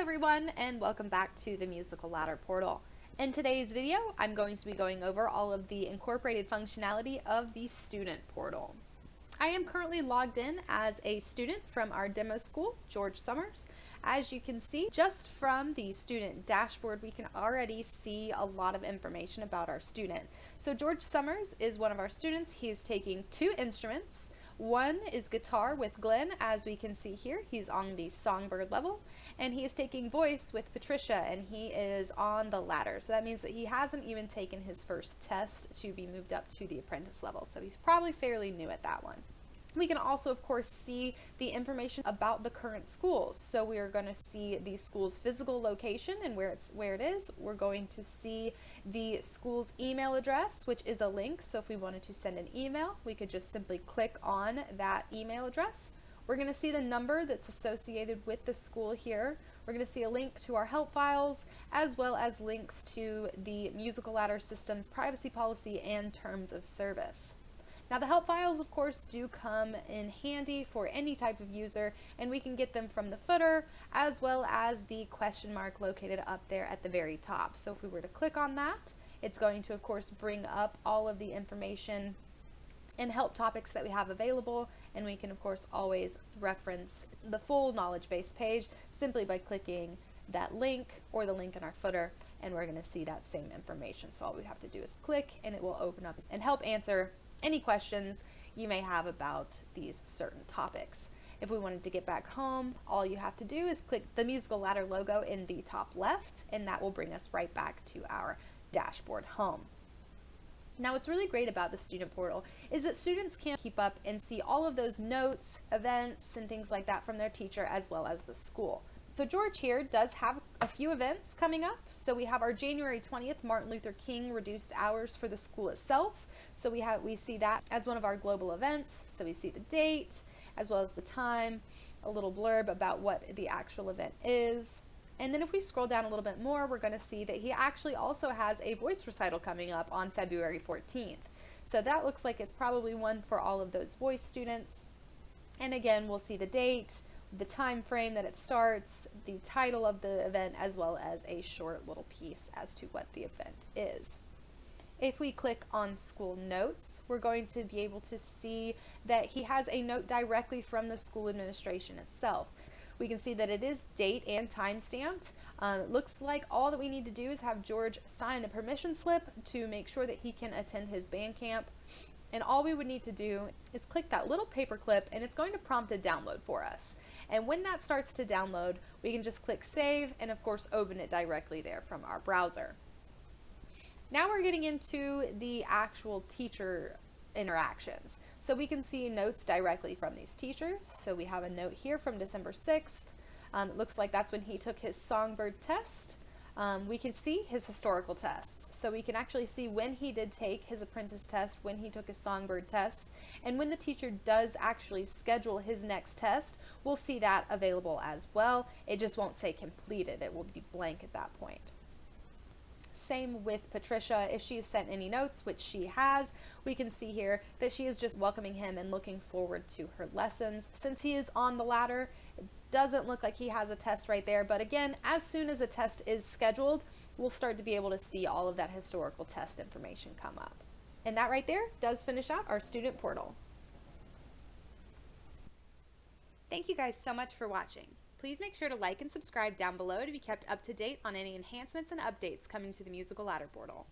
everyone, and welcome back to the Musical Ladder Portal. In today's video, I'm going to be going over all of the incorporated functionality of the Student Portal. I am currently logged in as a student from our demo school, George Summers. As you can see, just from the student dashboard, we can already see a lot of information about our student. So George Summers is one of our students. He is taking 2 instruments. One is guitar with Glenn, as we can see here. He's on the songbird level, and he is taking voice with Patricia, and he is on the ladder. So that means that he hasn't even taken his first test to be moved up to the apprentice level. So he's probably fairly new at that one. We can also, of course, see the information about the current schools. So we are going to see the school's physical location and where it is. We're going to see the school's email address, which is a link. So if we wanted to send an email, we could just simply click on that email address. We're going to see the number that's associated with the school here. We're going to see a link to our help files, as well as links to the Musical Ladder system's privacy policy and terms of service. Now the help files, of course, do come in handy for any type of user, and we can get them from the footer as well as the question mark located up there at the very top. So if we were to click on that, it's going to, of course, bring up all of the information and help topics that we have available, and we can, of course, always reference the full knowledge base page simply by clicking that link or the link in our footer, and we're going to see that same information. So all we have to do is click, and it will open up and help answer any questions you may have about these certain topics. If we wanted to get back home, all you have to do is click the Musical Ladder logo in the top left, and that will bring us right back to our dashboard home. Now, what's really great about the Student Portal is that students can keep up and see all of those notes, events, and things like that from their teacher as well as the school. So George here does have a few events coming up. So we have our January 20th Martin Luther King reduced hours for the school itself. So we see that as one of our global events. So we see the date as well as the time, a little blurb about what the actual event is. And then if we scroll down a little bit more, we're going to see that he actually also has a voice recital coming up on February 14th. So that looks like it's probably one for all of those voice students. And again, we'll see the date, the time frame that it starts, the title of the event, as well as a short little piece as to what the event is. If we click on school notes, we're going to be able to see that he has a note directly from the school administration itself. We can see that it is date and time stamped. It looks like all that we need to do is have George sign a permission slip to make sure that he can attend his band camp. And all we would need to do is click that little paperclip, and it's going to prompt a download for us. And when that starts to download, we can just click save and, of course, open it directly there from our browser. Now we're getting into the actual teacher interactions. So we can see notes directly from these teachers. So we have a note here from December 6th. It looks like that's when he took his songbird test. We can see his historical tests. So we can actually see when he did take his apprentice test, when he took his songbird test, and when the teacher does actually schedule his next test, we'll see that available as well. It just won't say completed. It will be blank at that point. Same with Patricia. If she's sent any notes, which she has, we can see here that she is just welcoming him and looking forward to her lessons. Since he is on the ladder, it doesn't look like he has a test right there, but again, as soon as a test is scheduled, we'll start to be able to see all of that historical test information come up. And that right there does finish out our Student Portal. Thank you guys so much for watching. Please make sure to like and subscribe down below to be kept up to date on any enhancements and updates coming to the Musical Ladder Portal.